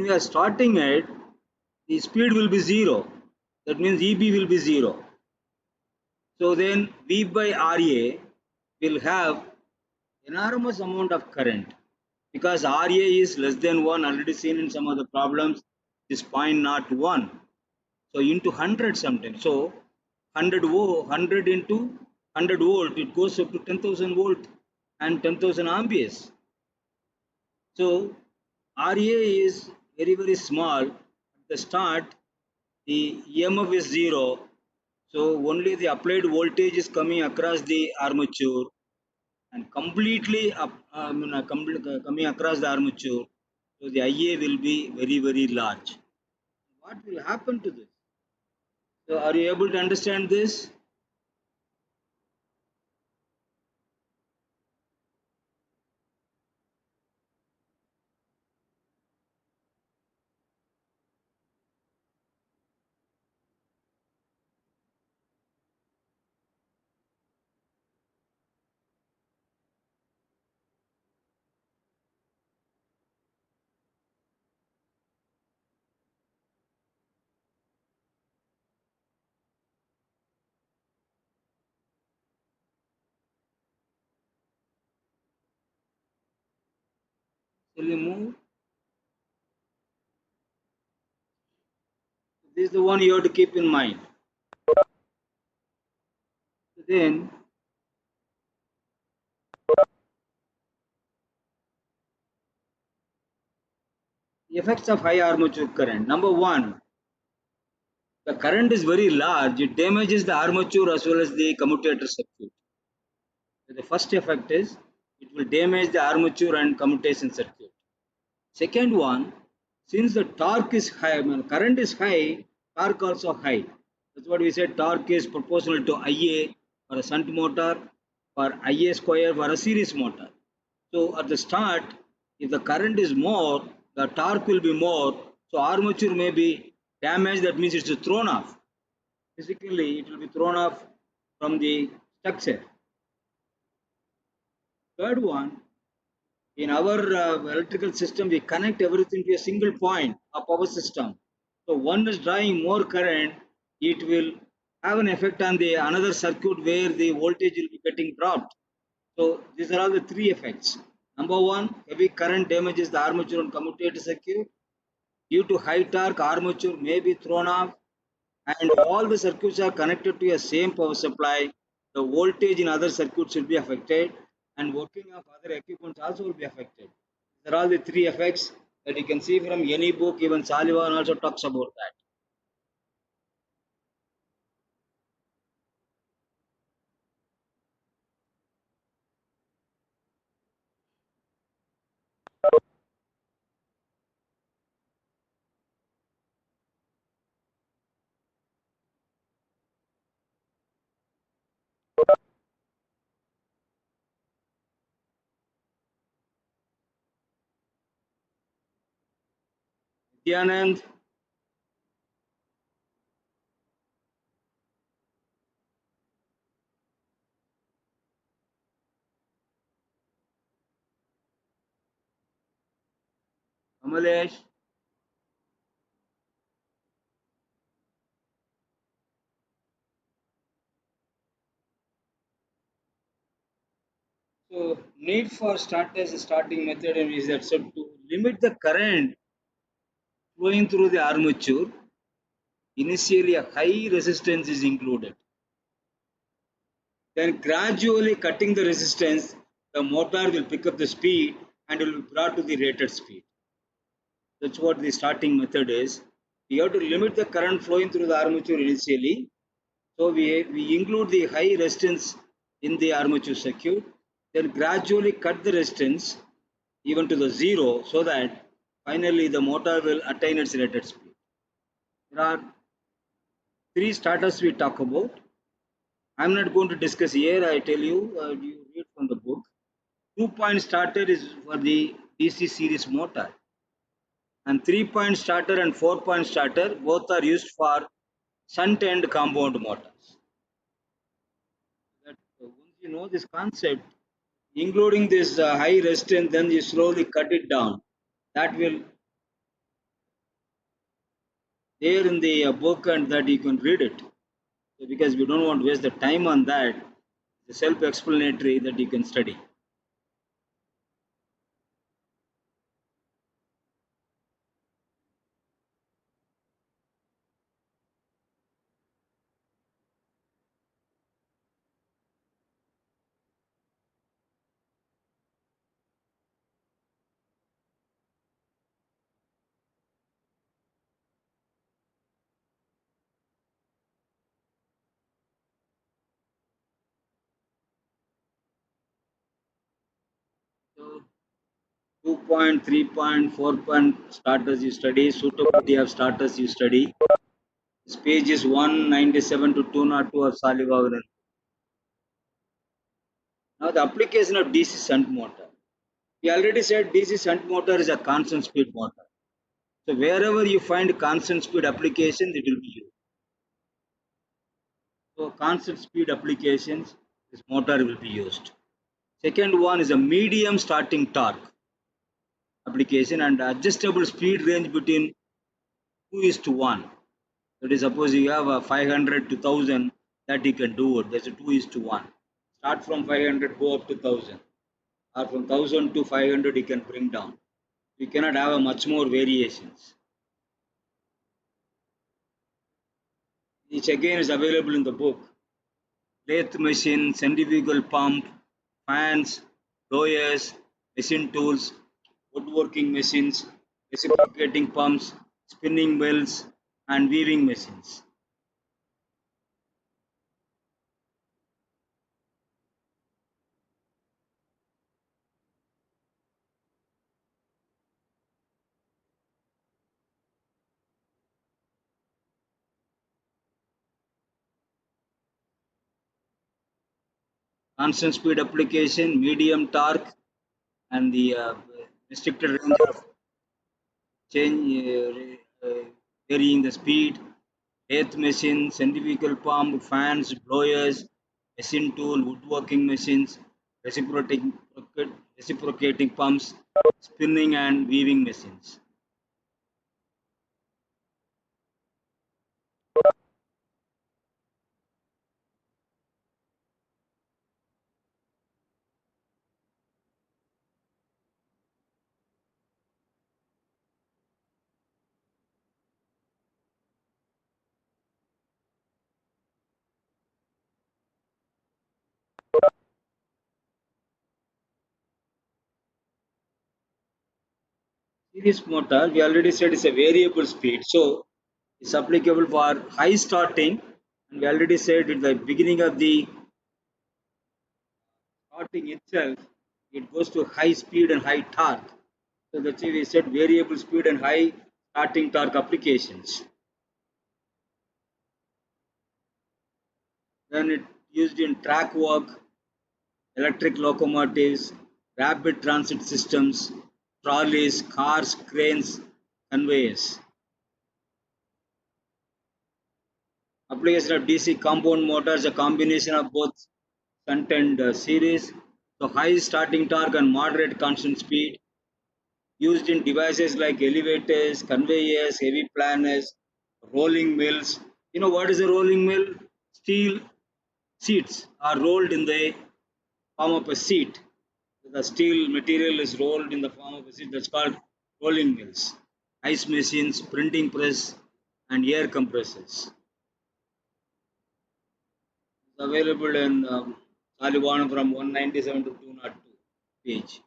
when we are starting it, the speed will be 0. That means EB will be 0. So then V by RA will have enormous amount of current because RA is less than 1, already seen in some of the problems, is 0.01. So into 100 sometimes. So 100 into 100 volt, it goes up to 10,000 volt and 10,000 amperes. So RA is very, very small. At the start, the EMF is 0. So only the applied voltage is coming across the armature and completely coming across the armature. So the IA will be very, very large. What will happen to this? So are you able to understand this? Shall we move? This is the one you have to keep in mind. So then, the effects of high armature current. Number one, the current is very large. It damages the armature as well as the commutator circuit. So the first effect is it will damage the armature and commutation circuit. Second one, since the torque is high, current is high, torque also high. That's what we said. Torque is proportional to IA for a shunt motor, for IA square for a series motor. So at the start, if the current is more, the torque will be more. So armature may be damaged. That means it's thrown off. Physically, it will be thrown off from the structure. Third one, in our electrical system, we connect everything to a single point, a power system. So one is drawing more current, it will have an effect on the another circuit where the voltage will be getting dropped. So these are all the three effects. Number one, heavy current damages the armature and commutator circuit. Due to high torque, armature may be thrown off, and all the circuits are connected to a same power supply. The voltage in other circuits will be affected, and working of other equipments also will be affected. These are all the three effects that you can see from any book. Even Sullivan also talks about that. Nityanand, Kamalesh, so need for starters starting method is that so to limit the current flowing through the armature, initially a high resistance is included. Then gradually cutting the resistance, the motor will pick up the speed and will be brought to the rated speed. That's what the starting method is. We have to limit the current flowing through the armature initially. So we include the high resistance in the armature circuit, then gradually cut the resistance even to the zero so that finally the motor will attain its rated speed. There are three starters we talk about. I'm not going to discuss here. I tell you, you read from the book. 2-point starter is for the DC series motor, and 3-point starter and 4-point starter both are used for shunt and compound motors. That, once you know this concept, including this high resistance, then you slowly cut it down. That will there in the book, and that you can read it. So because we don't want to waste the time on that, it's self-explanatory that you can study. So 2 point, 3 point, 4 point starters you study, suitability of starters you study. This page is 197 to 202 of Salivagan. Now the application of DC shunt motor. We already said DC shunt motor is a constant speed motor. So wherever you find constant speed application, it will be used. So constant speed applications, this motor will be used. Second one is a medium starting torque application and adjustable speed range between 2:1. That is, suppose you have a 500 to 1000, that you can do it. There's a 2:1. Start from 500, go up to 1000, or from 1000 to 500 you can bring down. You cannot have a much more variations. Each again is available in the book. Lathe machine, centrifugal pump, fans, blowers, machine tools, woodworking machines, reciprocating pumps, spinning mills, and weaving machines. Constant speed application, medium torque, and the restricted range of change, varying the speed, lathe machine, centrifugal pump, fans, blowers, machine tool, woodworking machines, reciprocating, reciprocating pumps, spinning and weaving machines. Series motor, we already said, is a variable speed, so it's applicable for high starting, and we already said at the beginning of the starting itself, it goes to high speed and high torque. So that's why we said variable speed and high starting torque applications. Then it used in track work, electric locomotives, rapid transit systems, trolleys, cars, cranes, conveyors. Application of DC compound motors, a combination of both shunt and series. So high starting torque and moderate constant speed, used in devices like elevators, conveyors, heavy planners, rolling mills. You know what is a rolling mill? Steel seats are rolled in the form of a seat. The steel material is rolled in the form of a seat. That's called rolling mills. Ice machines, printing press, and air compressors. It's available in Taliban from 197 to 202 page.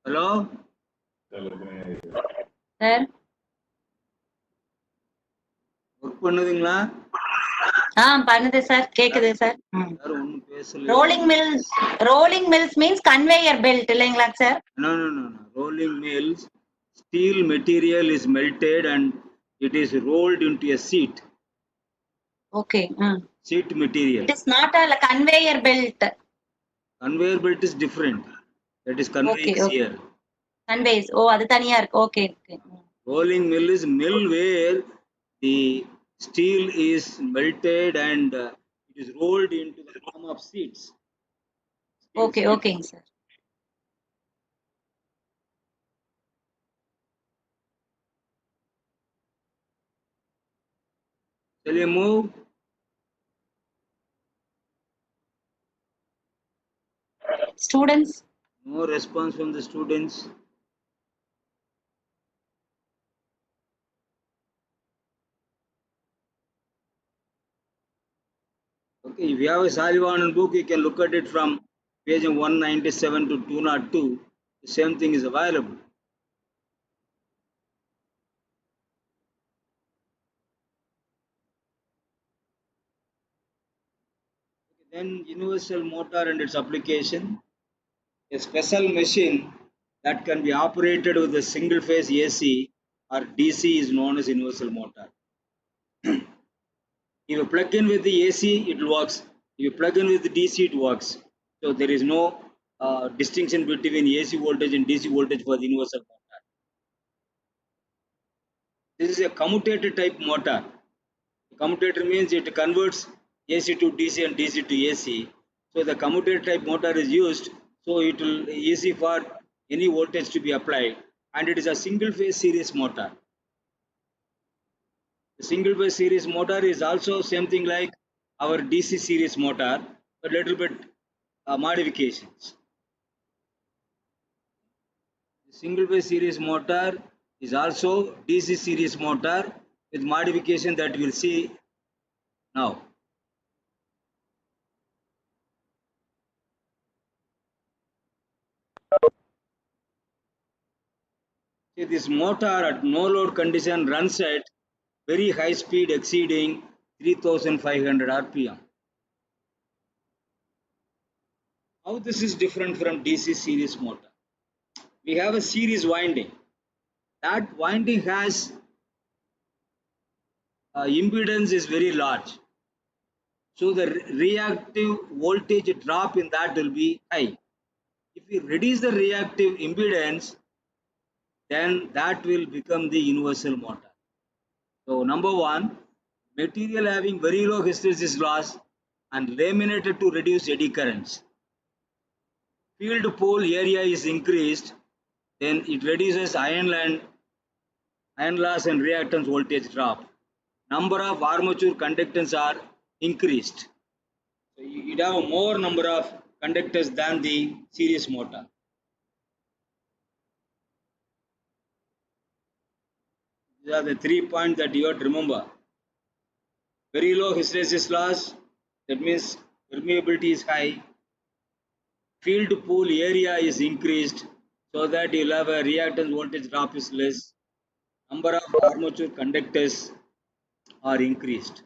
Hello? Sir work பண்ணுதுங்களா? பண்ணுது sir, கேக்குது sir. யாரும் ஒன்றும் பேசல. Rolling mills means conveyor belt இல்லைங்களா sir? No. Rolling mills, steel material is melted and it is rolled into a seat. Okay. Seat material. It is not a conveyor belt. Conveyor belt is different. That is conveyors Okay. here. Conveys. அது தனியா இருக்கு. Okay. Rolling mill is mill where the steel is melted and it is rolled into the form of seats. Okay, sir. Shall we move? Students, No response from the students. Okay, if you have a Salivan book, you can look at it from page 197 to 202. The same thing is available. Then universal motor and its application. A special machine that can be operated with a single phase AC or DC is known as universal motor. If you plug in with the AC, it works. If you plug in with the DC, it works. So there is no distinction between AC voltage and DC voltage for the universal motor. This is a commutator type motor. Commutator means it converts AC to DC and DC to AC. So the commutator type motor is used, so it will easy for any voltage to be applied, and it is a single phase series motor. The single phase series motor is also same thing like our DC series motor, but little bit modifications. The single phase series motor is also DC series motor with modification that we'll see now. See, this motor at no load condition runs at very high speed exceeding 3500 rpm. How this is different from DC series motor? We have a series winding. That winding has impedance is very large. So the reactive voltage drop in that will be high. If we reduce the reactive impedance, then that will become the universal motor. So number one, material having very low hysteresis loss and laminated to reduce eddy currents. Field pole area is increased, then it reduces iron loss and reactance voltage drop. Number of armature conductance are increased. So you have a more number of conductors than the series motor. These are the 3 points that you have to remember. Very low hysteresis loss, that means permeability is high. Field pool area is increased so that you'll have a reactance voltage drop is less. Number of armature conductors are increased.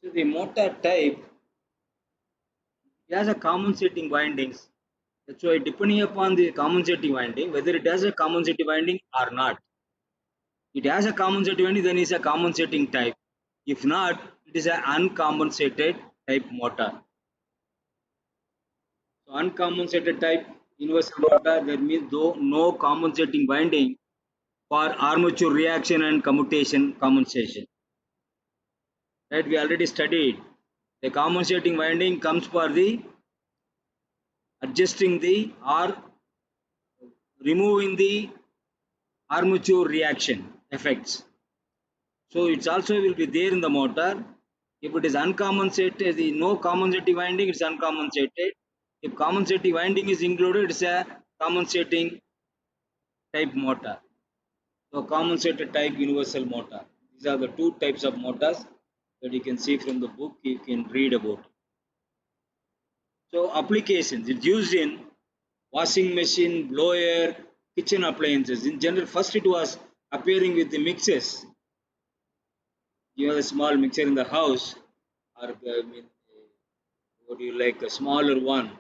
So the motor type has a compensating windings. That's why depending upon the compensating winding, whether it has a compensating winding or not. It has a compensating winding, then it's a compensating type. If not, it is an uncompensated type motor. So uncompensated type universal motor, that means though no compensating winding for armature reaction and commutation compensation. Right, we already studied. The compensating winding comes for the adjusting the or removing the armature reaction effects. So it's also will be there in the motor. If it is uncompensated, the no compensating winding, it's uncompensated. If compensating winding is included, it's a compensating type motor. So compensated type universal motor. These are the two types of motors that you can see from the book. You can read about. So applications, it's used in washing machine, blower, kitchen appliances. In general, first it was appearing with the mixers. You have a small mixer in the house, or what do you like, a smaller one.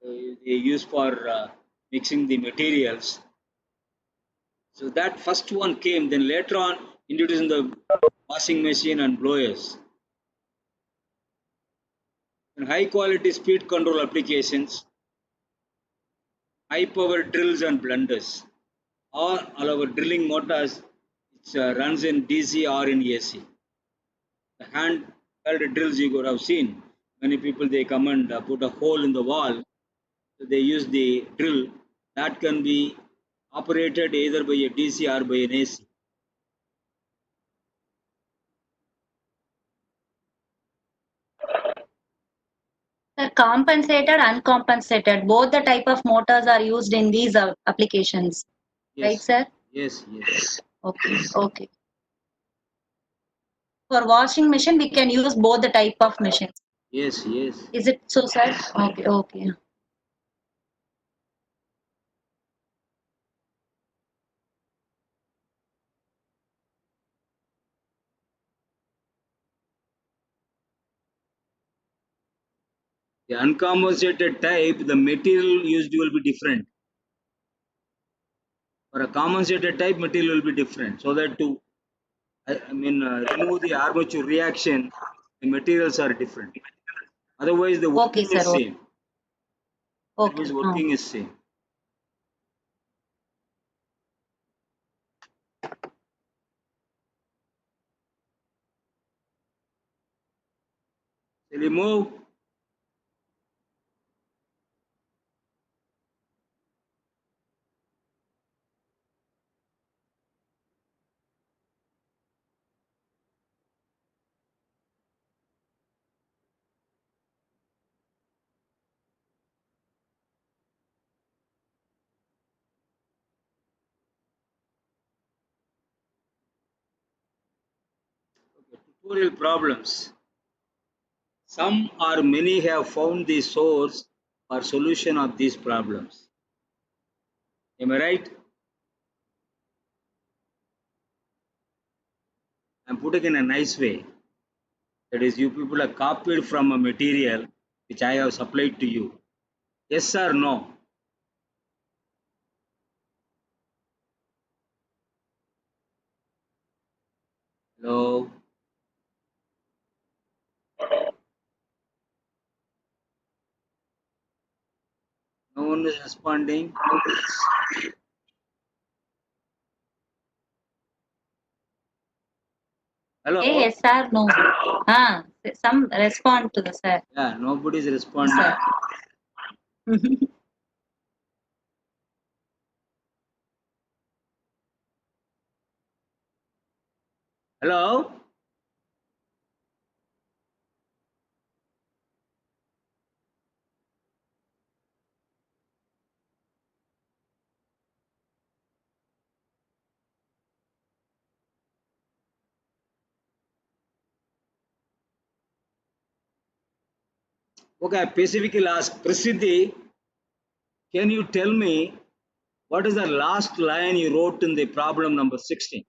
They use for mixing the materials. So that first one came, then later on introducing the washing machine and blowers. And high quality speed control applications, high power drills and blenders. All our drilling motors, it runs in DC or in AC. The hand held drills you could have seen. Many people they come and put a hole in the wall. So they use the drill that can be operated either by a DC or by an AC. Sir, compensated, uncompensated, both the type of motors are used in these applications. Yes. Right, sir? Yes, yes. Okay, okay. For washing machine, we can use both the type of machines. Yes, yes. Is it so, sir? Okay, okay. The uncompensated type, the material used will be different. For a compensated type, material will be different. So that to remove the armature reaction, the materials are different. Otherwise, the Okay, working sir. is same. Otherwise, Okay. working is same. Shall we move? Okay, tutorial problems. Some or many have found the source or solution of these problems. Am I right? I'm putting in a nice way. That is, you people are copied from a material which I have supplied to you. Yes or no? Hello? No one is responding. Hello? Yes, sir. No. Some respond to the sir. Yeah, nobody is responding. Sir. Hello? Okay, I specifically ask Prasiddhi, can you tell me what is the last line you wrote in the problem number 16?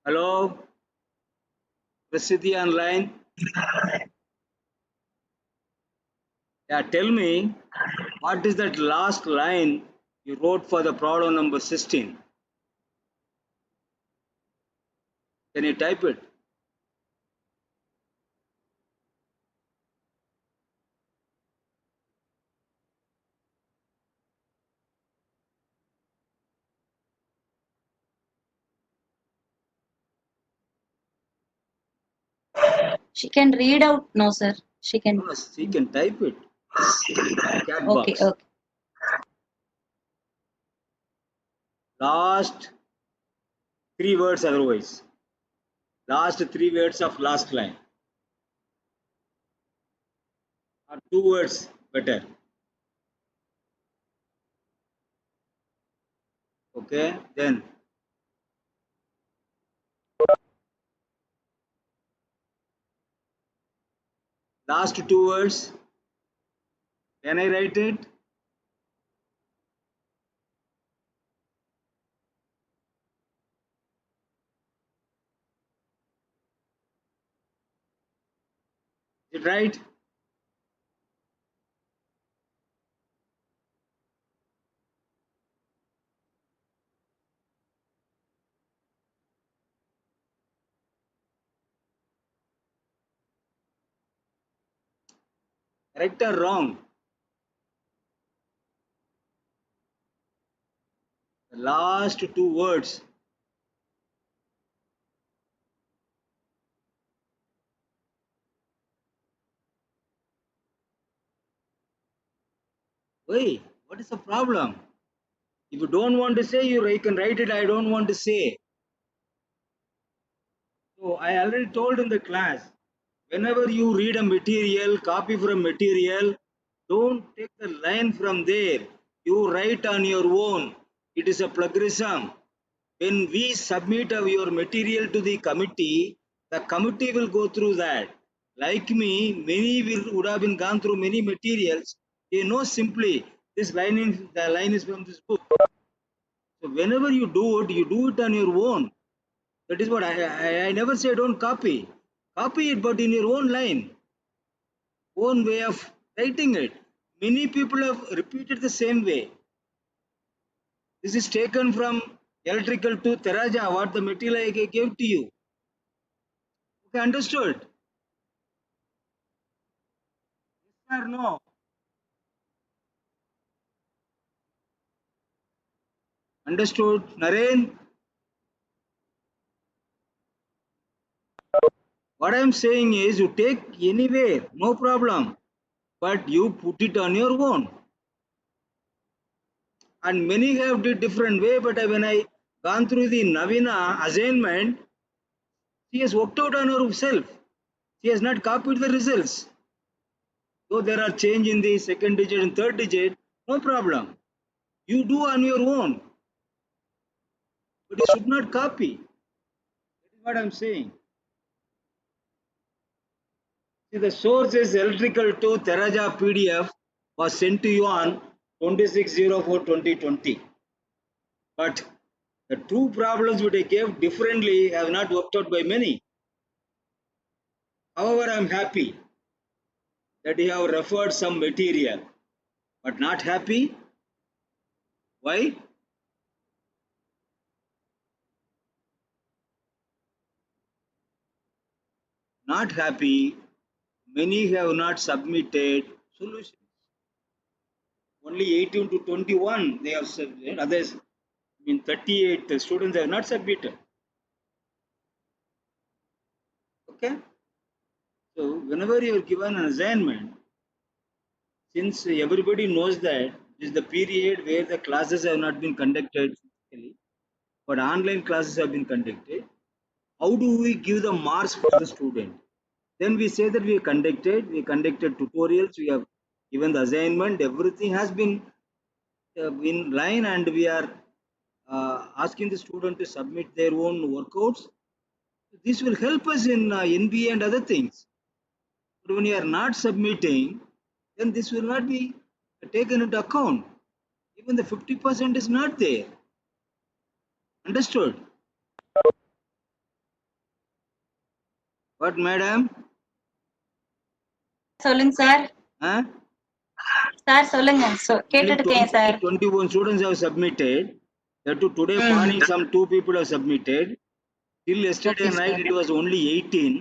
Hello? Prasiddhi online? Yeah, tell me what is that last line you wrote for the problem number 16? Can you type it? She can read out. No, sir. She can. No, she can type it. Chat Okay, box. okay. Last three words otherwise. Last three words of last line. Or two words better. Okay, then last two words. Can I write it? Is it right? Correct or wrong? The last two words. Wait, what is the problem? If you don't want to say, you can write it. I don't want to say. So I already told in the class, whenever you read a material, copy from material, don't take the line from there. You write on your own. It is a plagiarism. When we submit your material to the committee will go through that. Like me, many would have been gone through many materials. They know simply this line is the line is from this book. So whenever you do it on your own. That is what I never say don't copy. Copy it, but in your own line, own way of writing it. Many people have repeated the same way. This is taken from electrical to Teraja, what the material I gave to you. Okay, understood? Yes or no? Understood? Naren, what I am saying is you take anywhere, no problem. But you put it on your own. And many have did different way, but when I gone through the Navina assignment, she has worked out on herself. She has not copied the results. Though there are change in the second digit and third digit, no problem. You do on your own, but you should not copy. That is what I'm saying. See, the source is electrical to Teraja PDF was sent to you on 26/04/2020. But the two problems which I gave differently have not worked out by many. However, I'm happy that you have referred some material, but not happy. Why? Not happy. Many have not submitted solutions. Only 18 to 21 they have submitted. Others, I mean 38 students have not submitted. Okay. So whenever you are given an assignment, since everybody knows that this is the period where the classes have not been conducted physically, but online classes have been conducted, how do we give the marks for the student? Then we say that we conducted tutorials, we have given the assignment, everything has been in line, and we are asking the student to submit their own workouts. This will help us in NBA and other things. But when you are not submitting, then this will not be taken into account. Even the 50% is not there. Understood? What, madam? சொல்லுங்க sir. Huh? Sir சொல்லுங்க. Only கேட்டுட்டு இருக்கேன் sir. 21 students have submitted. That to today morning, some 2 people have submitted. Till yesterday Okay, night, sir. it was only 18.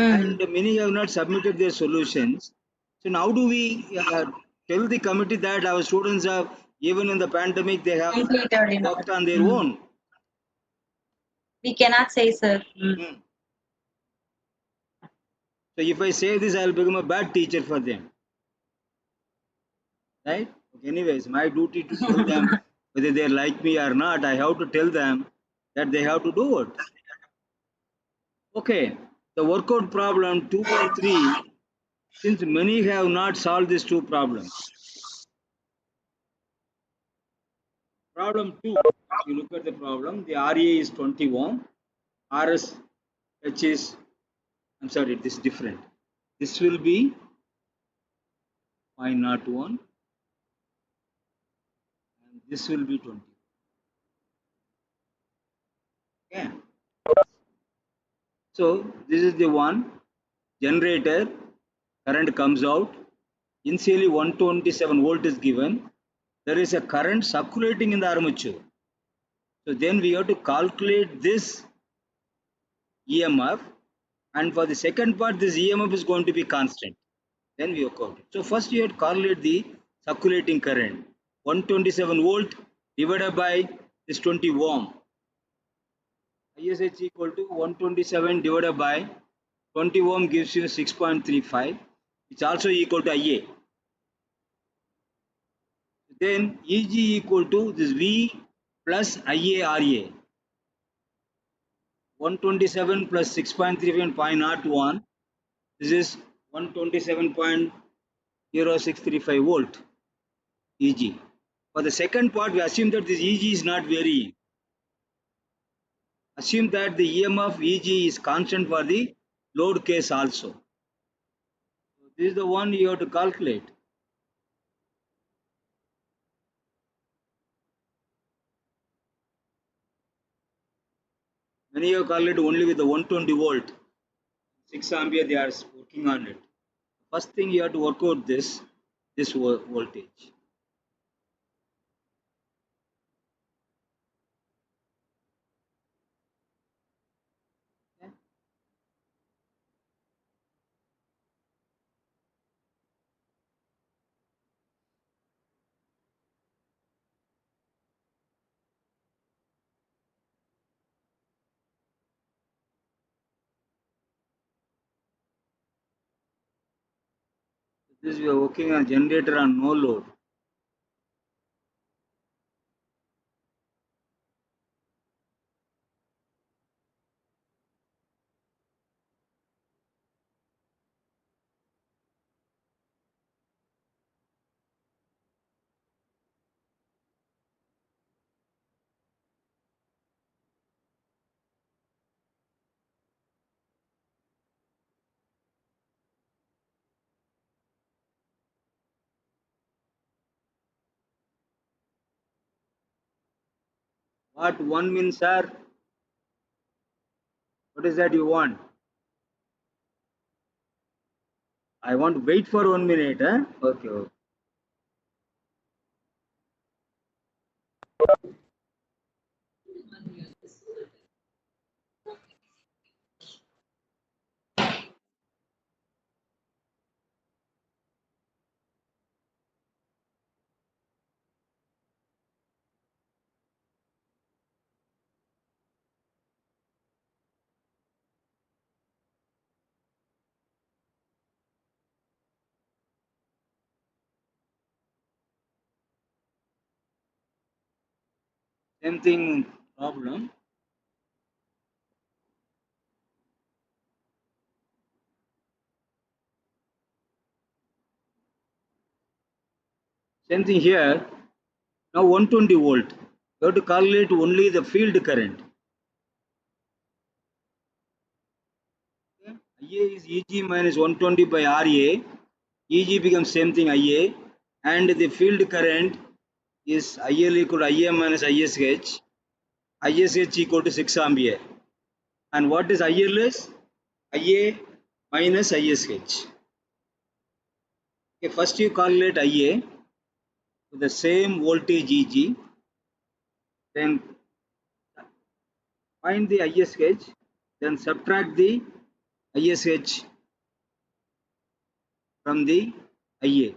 And many have not submitted their solutions. So now do we tell the committee that our students have, even in the pandemic, they have Completed. worked on their own? We cannot say, sir. Hmm. So if I say this, I'll become a bad teacher for them. Right? Okay, anyways, my duty to tell them whether they like me or not, I have to tell them that they have to do it. Okay, the workout problem 2 by 3, since many have not solved these two problems. Problem 2, if you look at the problem, the RA is 20 ohm, RSH is, I'm sorry, this is different. This will be 0.01 and this will be 20. Okay. So this is the one generator, current comes out. Initially 127 volt is given. There is a current circulating in the armature. So then we have to calculate this EMF, and for the second part this EMF is going to be constant. Then we work out. So first you have to calculate the circulating current. 127 volt divided by this 20 ohm. ISH equal to 127 divided by 20 ohm gives you 6.35. It's also equal to IA. Then EG equal to this V plus IARA. 127 plus 6.35 0.01. This is 127.0635 volt EG. For the second part, we assume that this EG is not varying. Assume that the EMF EG is constant for the load case also. So this is the one you have to calculate. Many have calculated only with the 120 volt, 6 ampere they are working on it. First thing you have to work out this voltage. Okay. This we are working on generator on no load. What one means, sir? What is that you want? I want to wait for 1 minute. Huh? Okay, okay. Same thing problem. Same thing here. Now 120 volt. You have to calculate only the field current. Okay. IA is EG minus 120 by RA. EG becomes same thing IA, and the field current is IL equal to IA minus ISH. ISH equal to 6 ampere. And what is IL is? IA minus ISH. Okay, first you calculate IA with the same voltage EG, then find the ISH, then subtract the ISH from the IA.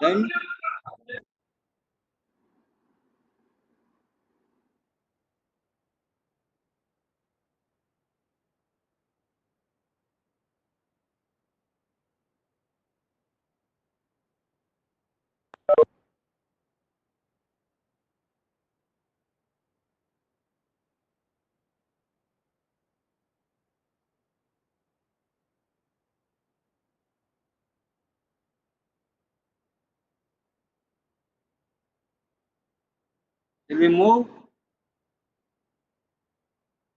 Then Shall we move?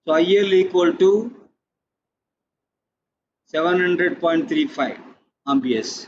So IL equal to 700.35 amperes.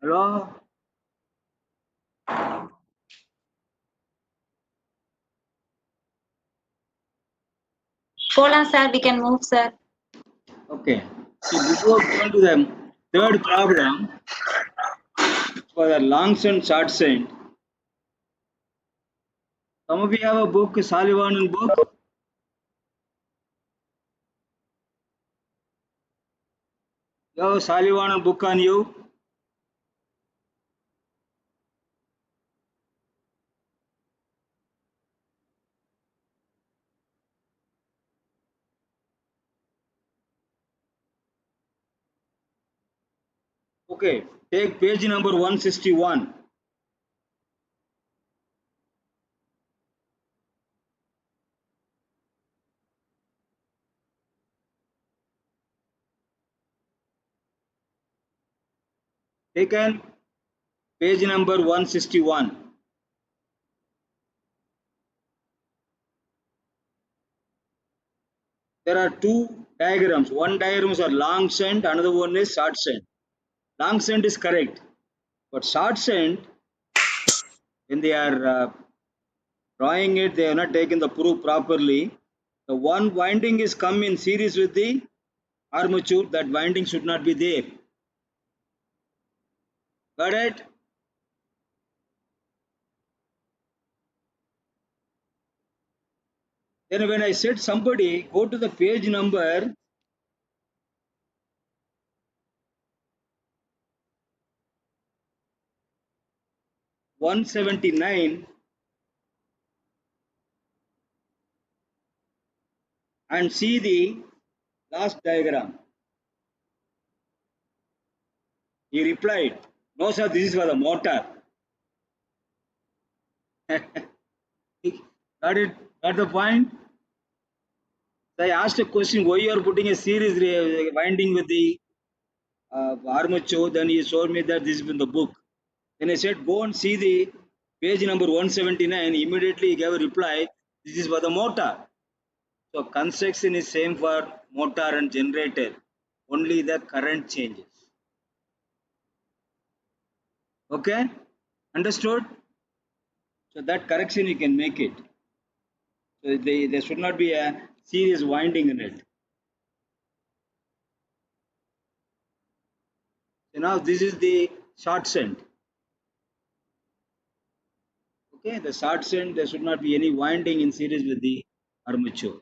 Hello? Hold on, sir. We can move, sir. Okay. So before going to the third problem, for the long shunt short shunt, some of you have a book, Sullivan book. You have a Sullivan book on you. Okay. Take page number 161. Taken page number 161. There are two diagrams. One diagram is a long shunt, another one is short shunt. Long shunt is correct, but short shunt, when they are drawing it, they have not taken the proof properly. The one winding is come in series with the armature. That winding should not be there. Got it? Then when I said somebody go to the page number 179 and see the last diagram. He replied, no sir, this is for the motor. Got it? Got the point? So I asked a question, why you are putting a series winding with the armature? Then he showed me that this is in the book. Then I said, go and see the page number 179. Immediately he gave a reply, this is for the motor. So construction is same for motor and generator. Only the current changes. Okay? Understood? So that correction you can make it. So there should not be a series winding in it. So now this is the short shunt. Okay, the short shunt, there should not be any winding in series with the armature.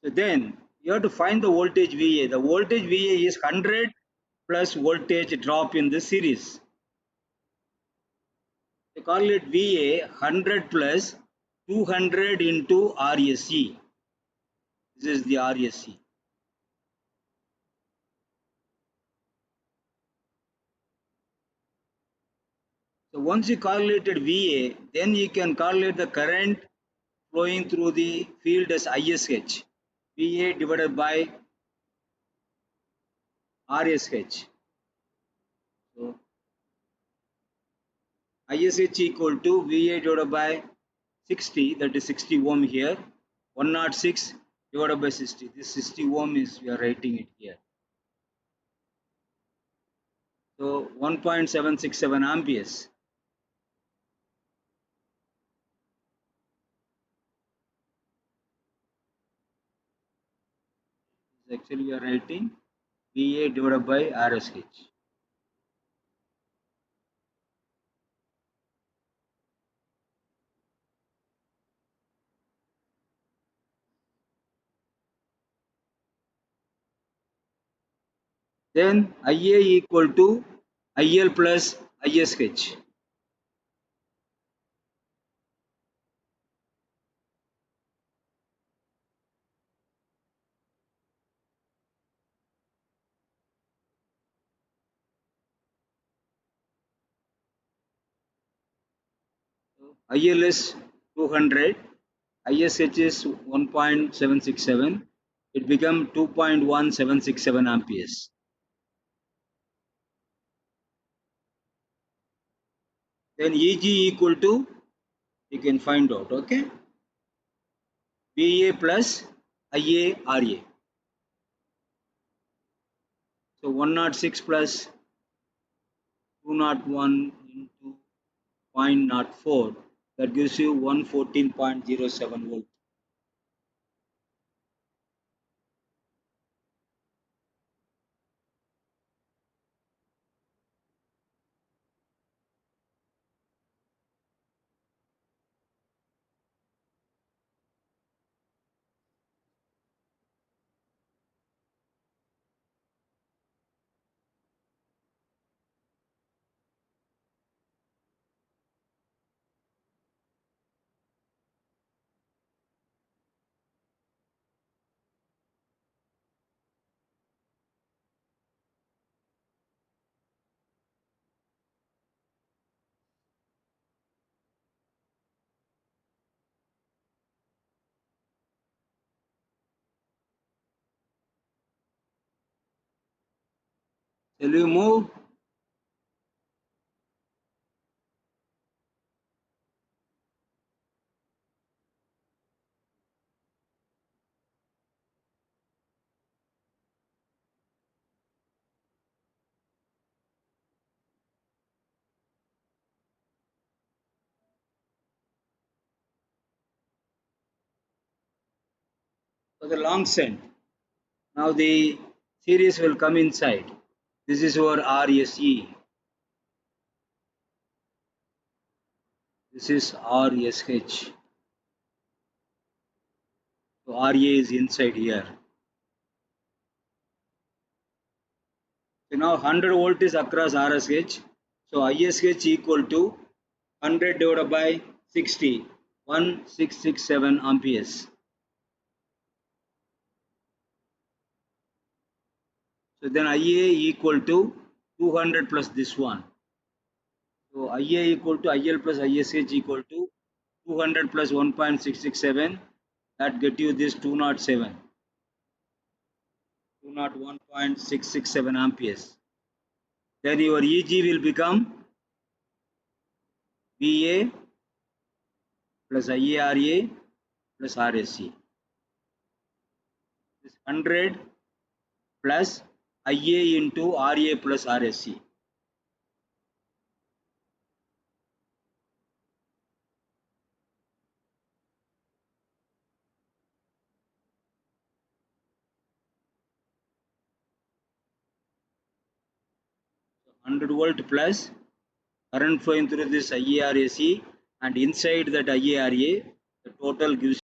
So then you have to find the voltage VA. The voltage VA is 100 plus voltage drop in the series. They call it VA 100 plus 200 into RSE. This is the RSE. So once you calculated VA, then you can calculate the current flowing through the field as ISH. VA divided by RSH. So ISH equal to VA divided by 60, that is 60 ohm here, 106 divided by 60. This 60 ohm is, we are writing it here. So 1.767 amperes. Actually, we are writing VA divided by RSH. Then IA equal to IL plus ISH. IL is 200, ISH is 1.767. It become 2.1767 amperes. Then EG equal to, you can find out, okay? VA plus IA RA. So 106 plus 201 into 0.04, that gives you 114.07 volt. Shall we move? For the long send. Now the series will come inside. This is our RSE. This is RSH. So RA is inside here. So now 100 volt is across RSH. So ISH equal to 100 divided by 60, 1667 amperes. So then IA equal to 200 plus this one. So IA equal to IL plus ISH equal to 200 plus 1.667. That get you this 207. 201.667 amperes. Then your EG will become VA plus IARA plus RSC. This 100 plus IA into RA plus RSC. So 100 volt plus current flowing through this IARAC, and inside that IARA, the total gives